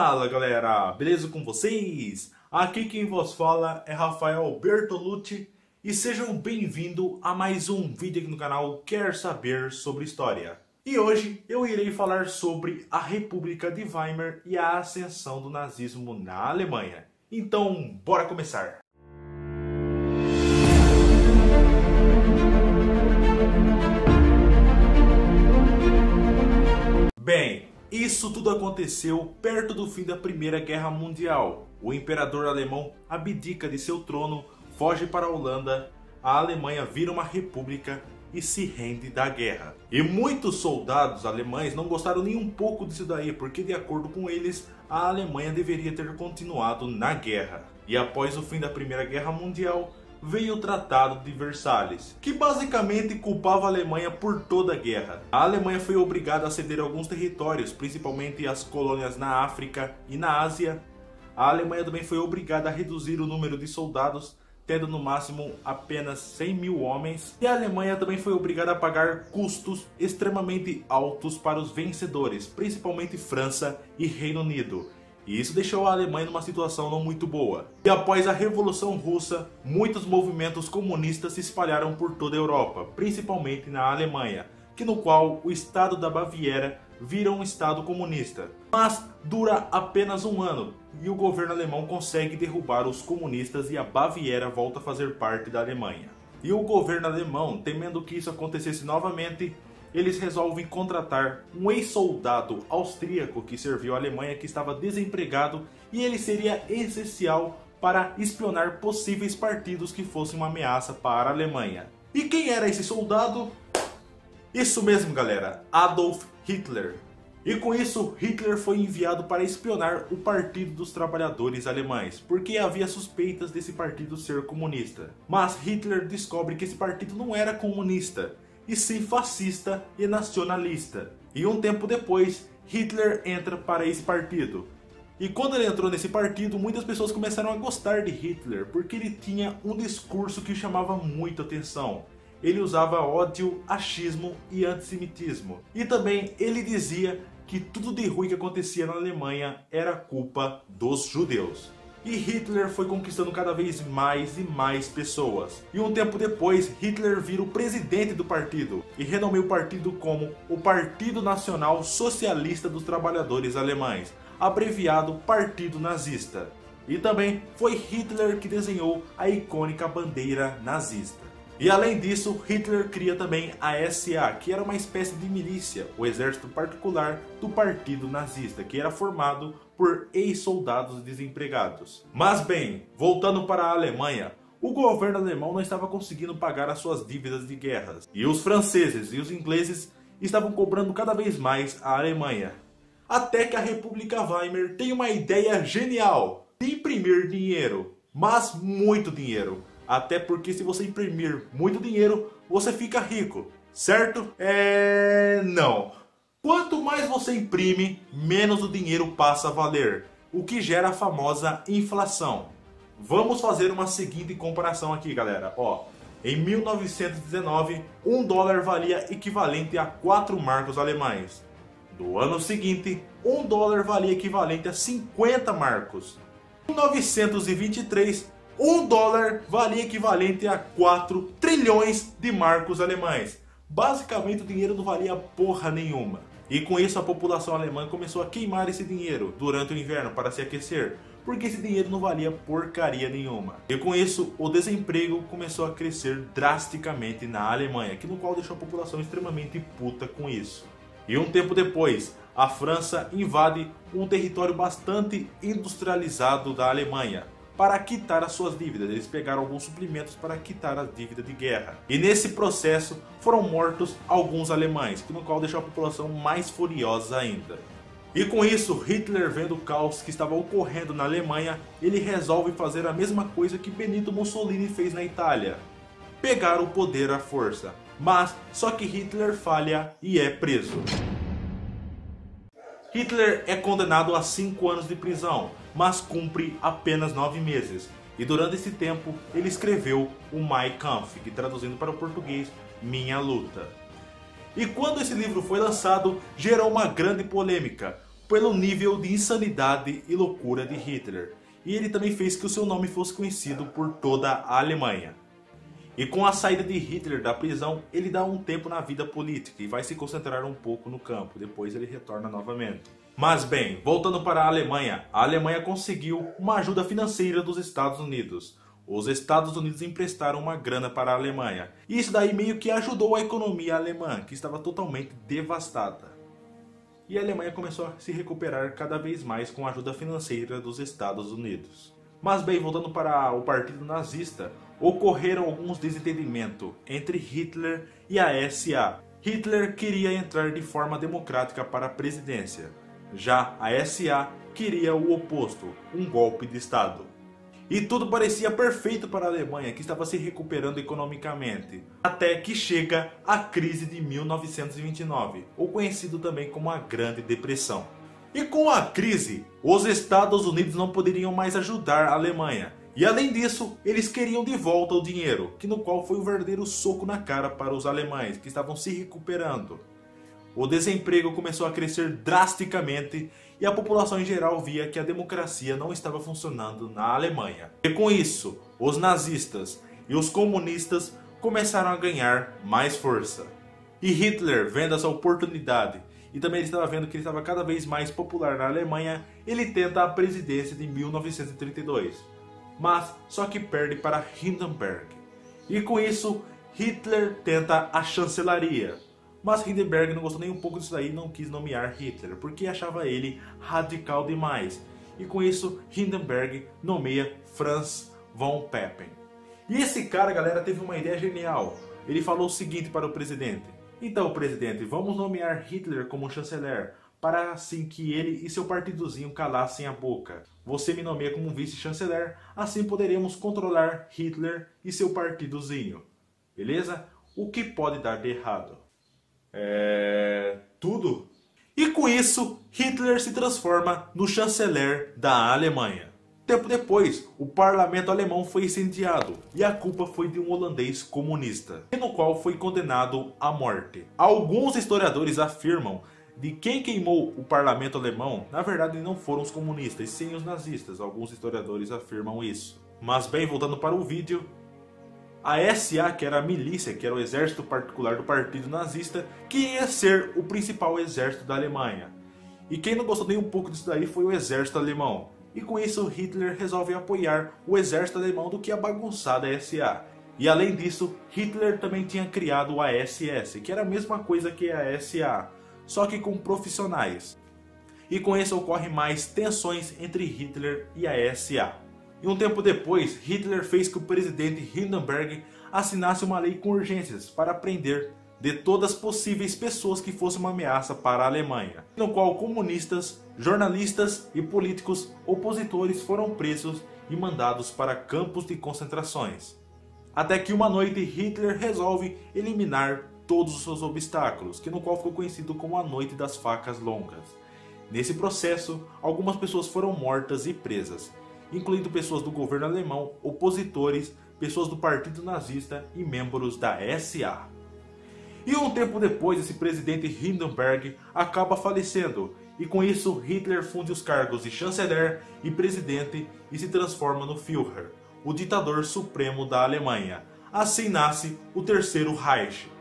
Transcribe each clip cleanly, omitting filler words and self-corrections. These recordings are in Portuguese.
Fala galera, beleza com vocês? Aqui quem vos fala é Rafael Bertolucci e sejam bem-vindos a mais um vídeo aqui no canal Quer Saber Sobre História. E hoje eu irei falar sobre a República de Weimar e a ascensão do nazismo na Alemanha. Então, bora começar! Bem, isso tudo aconteceu perto do fim da Primeira Guerra Mundial. O imperador alemão abdica de seu trono, foge para a Holanda, a Alemanha vira uma república e se rende da guerra. E muitos soldados alemães não gostaram nem um pouco disso daí, porque de acordo com eles, a Alemanha deveria ter continuado na guerra. E após o fim da Primeira Guerra Mundial, veio o Tratado de Versalhes, que basicamente culpava a Alemanha por toda a guerra. A Alemanha foi obrigada a ceder alguns territórios, principalmente as colônias na África e na Ásia. A Alemanha também foi obrigada a reduzir o número de soldados, tendo no máximo apenas 100 mil homens. E a Alemanha também foi obrigada a pagar custos extremamente altos para os vencedores, principalmente França e Reino Unido. E isso deixou a Alemanha numa situação não muito boa. E após a Revolução Russa, muitos movimentos comunistas se espalharam por toda a Europa, principalmente na Alemanha, no qual o estado da Baviera vira um estado comunista. Mas dura apenas um ano e o governo alemão consegue derrubar os comunistas e a Baviera volta a fazer parte da Alemanha. E o governo alemão, temendo que isso acontecesse novamente, eles resolvem contratar um ex-soldado austríaco que serviu a Alemanha, que estava desempregado, e ele seria essencial para espionar possíveis partidos que fossem uma ameaça para a Alemanha. E quem era esse soldado? Isso mesmo galera, Adolf Hitler. E com isso, Hitler foi enviado para espionar o Partido dos Trabalhadores Alemães, porque havia suspeitas desse partido ser comunista. Mas Hitler descobre que esse partido não era comunista, e sim fascista e nacionalista. E um tempo depois, Hitler entra para esse partido. E quando ele entrou nesse partido, muitas pessoas começaram a gostar de Hitler, porque ele tinha um discurso que chamava muita atenção. Ele usava ódio, achismo e antissemitismo. E também ele dizia que tudo de ruim que acontecia na Alemanha era culpa dos judeus. E Hitler foi conquistando cada vez mais e mais pessoas. E um tempo depois, Hitler vira o presidente do partido e renomeia o partido como o Partido Nacional Socialista dos Trabalhadores Alemães, abreviado Partido Nazista. E também foi Hitler que desenhou a icônica bandeira nazista. E além disso, Hitler cria também a SA, que era uma espécie de milícia, o exército particular do Partido Nazista, que era formado por ex-soldados desempregados. Mas bem, voltando para a Alemanha, o governo alemão não estava conseguindo pagar as suas dívidas de guerras. E os franceses e os ingleses estavam cobrando cada vez mais a Alemanha. Até que a República Weimar tem uma ideia genial de imprimir dinheiro, mas muito dinheiro. Até porque se você imprimir muito dinheiro, você fica rico, certo? Não. Quanto mais você imprime, menos o dinheiro passa a valer, o que gera a famosa inflação. Vamos fazer uma seguinte comparação aqui, galera. Em 1919, um dólar valia equivalente a 4 marcos alemães. No ano seguinte, um dólar valia equivalente a 50 marcos. Em 1923, um dólar valia equivalente a 4 trilhões de marcos alemães. Basicamente o dinheiro não valia porra nenhuma. E com isso a população alemã começou a queimar esse dinheiro durante o inverno para se aquecer, porque esse dinheiro não valia porcaria nenhuma. E com isso o desemprego começou a crescer drasticamente na Alemanha, no qual deixou a população extremamente puta com isso. E um tempo depois, a França invade um território bastante industrializado da Alemanha para quitar as suas dívidas. Eles pegaram alguns suprimentos para quitar a dívida de guerra. E nesse processo foram mortos alguns alemães, no qual deixou a população mais furiosa ainda. E com isso, Hitler, vendo o caos que estava ocorrendo na Alemanha, ele resolve fazer a mesma coisa que Benito Mussolini fez na Itália: pegar o poder à força. Mas só que Hitler falha e é preso. Hitler é condenado a 5 anos de prisão, mas cumpre apenas 9 meses. E durante esse tempo, ele escreveu o Mein Kampf, que traduzindo para o português, Minha Luta. E quando esse livro foi lançado, gerou uma grande polêmica, pelo nível de insanidade e loucura de Hitler. E ele também fez que o seu nome fosse conhecido por toda a Alemanha. E com a saída de Hitler da prisão, ele dá um tempo na vida política e vai se concentrar um pouco no campo, depois ele retorna novamente. Mas bem, voltando para a Alemanha conseguiu uma ajuda financeira dos Estados Unidos. Os Estados Unidos emprestaram uma grana para a Alemanha. E isso daí meio que ajudou a economia alemã, que estava totalmente devastada. E a Alemanha começou a se recuperar cada vez mais com a ajuda financeira dos Estados Unidos. Mas bem, voltando para o partido nazista, ocorreram alguns desentendimentos entre Hitler e a SA. Hitler queria entrar de forma democrática para a presidência. Já a SA queria o oposto, um golpe de Estado. E tudo parecia perfeito para a Alemanha, que estava se recuperando economicamente. Até que chega a crise de 1929, ou conhecido também como a Grande Depressão. E com a crise, os Estados Unidos não poderiam mais ajudar a Alemanha. E além disso, eles queriam de volta o dinheiro, que no qual foi um verdadeiro soco na cara para os alemães, que estavam se recuperando. O desemprego começou a crescer drasticamente e a população em geral via que a democracia não estava funcionando na Alemanha. E com isso, os nazistas e os comunistas começaram a ganhar mais força. E Hitler, vendo essa oportunidade, e também ele estava vendo que ele estava cada vez mais popular na Alemanha, ele tenta a presidência de 1932. Mas só que perde para Hindenburg. E com isso, Hitler tenta a chancelaria. Mas Hindenburg não gostou nem um pouco disso daí e não quis nomear Hitler, porque achava ele radical demais. E com isso, Hindenburg nomeia Franz von Papen. E esse cara, galera, teve uma ideia genial. Ele falou o seguinte para o presidente: então, presidente, vamos nomear Hitler como chanceler, para assim que ele e seu partidozinho calassem a boca. Você me nomeia como vice-chanceler, assim poderemos controlar Hitler e seu partidozinho. Beleza? O que pode dar de errado? Tudo. E com isso, Hitler se transforma no chanceler da Alemanha. Tempo depois, o parlamento alemão foi incendiado e a culpa foi de um holandês comunista, no qual foi condenado à morte. Alguns historiadores afirmam de quem queimou o parlamento alemão, na verdade não foram os comunistas, sim os nazistas. Alguns historiadores afirmam isso. Mas bem, voltando para o vídeo, a SA, que era a milícia, que era o exército particular do partido nazista, que ia ser o principal exército da Alemanha. E quem não gostou nem um pouco disso daí foi o exército alemão. E com isso Hitler resolve apoiar o exército alemão do que a bagunçada SA. E além disso, Hitler também tinha criado a SS, que era a mesma coisa que a SA, só que com profissionais. E com isso ocorrem mais tensões entre Hitler e a SA. E um tempo depois, Hitler fez que o presidente Hindenburg assinasse uma lei com urgências para prender de todas as possíveis pessoas que fossem uma ameaça para a Alemanha, no qual comunistas, jornalistas e políticos opositores foram presos e mandados para campos de concentrações. Até que uma noite Hitler resolve eliminar todos os seus obstáculos, que no qual ficou conhecido como a Noite das Facas Longas. Nesse processo, algumas pessoas foram mortas e presas, incluindo pessoas do governo alemão, opositores, pessoas do partido nazista e membros da SA. E um tempo depois, esse presidente Hindenburg acaba falecendo, e com isso Hitler funde os cargos de chanceler e presidente e se transforma no Führer, o ditador supremo da Alemanha. Assim nasce o Terceiro Reich.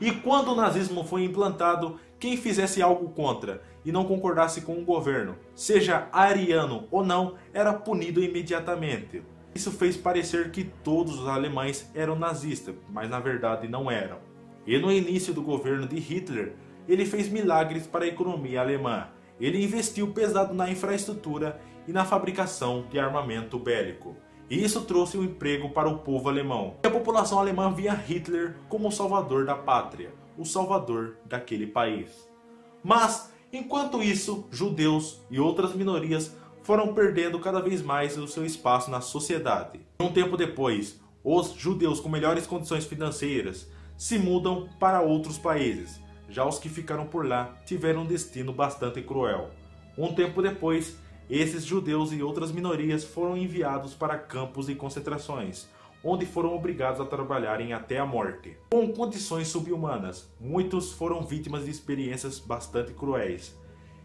E quando o nazismo foi implantado, quem fizesse algo contra e não concordasse com o governo, seja ariano ou não, era punido imediatamente. Isso fez parecer que todos os alemães eram nazistas, mas na verdade não eram. E no início do governo de Hitler, ele fez milagres para a economia alemã. Ele investiu pesado na infraestrutura e na fabricação de armamento bélico. E isso trouxe um emprego para o povo alemão. E a população alemã via Hitler como o salvador da pátria, o salvador daquele país. Mas, enquanto isso, judeus e outras minorias foram perdendo cada vez mais o seu espaço na sociedade. Um tempo depois, os judeus com melhores condições financeiras se mudam para outros países. Já os que ficaram por lá tiveram um destino bastante cruel. Um tempo depois, esses judeus e outras minorias foram enviados para campos de concentrações, onde foram obrigados a trabalharem até a morte, com condições subhumanas. Muitos foram vítimas de experiências bastante cruéis.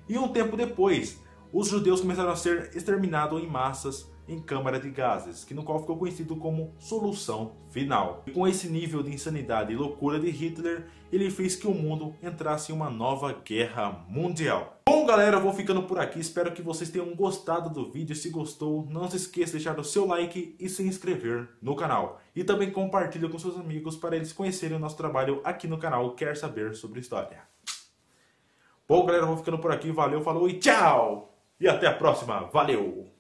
E um tempo depois, os judeus começaram a ser exterminados em massas em câmara de gases, que no qual ficou conhecido como solução final. E com esse nível de insanidade e loucura de Hitler, ele fez que o mundo entrasse em uma nova guerra mundial. Bom galera, eu vou ficando por aqui, espero que vocês tenham gostado do vídeo. Se gostou, não se esqueça de deixar o seu like e se inscrever no canal. E também compartilhe com seus amigos para eles conhecerem o nosso trabalho aqui no canal Quer Saber Sobre História. Bom galera, eu vou ficando por aqui, valeu, falou e tchau! E até a próxima, valeu!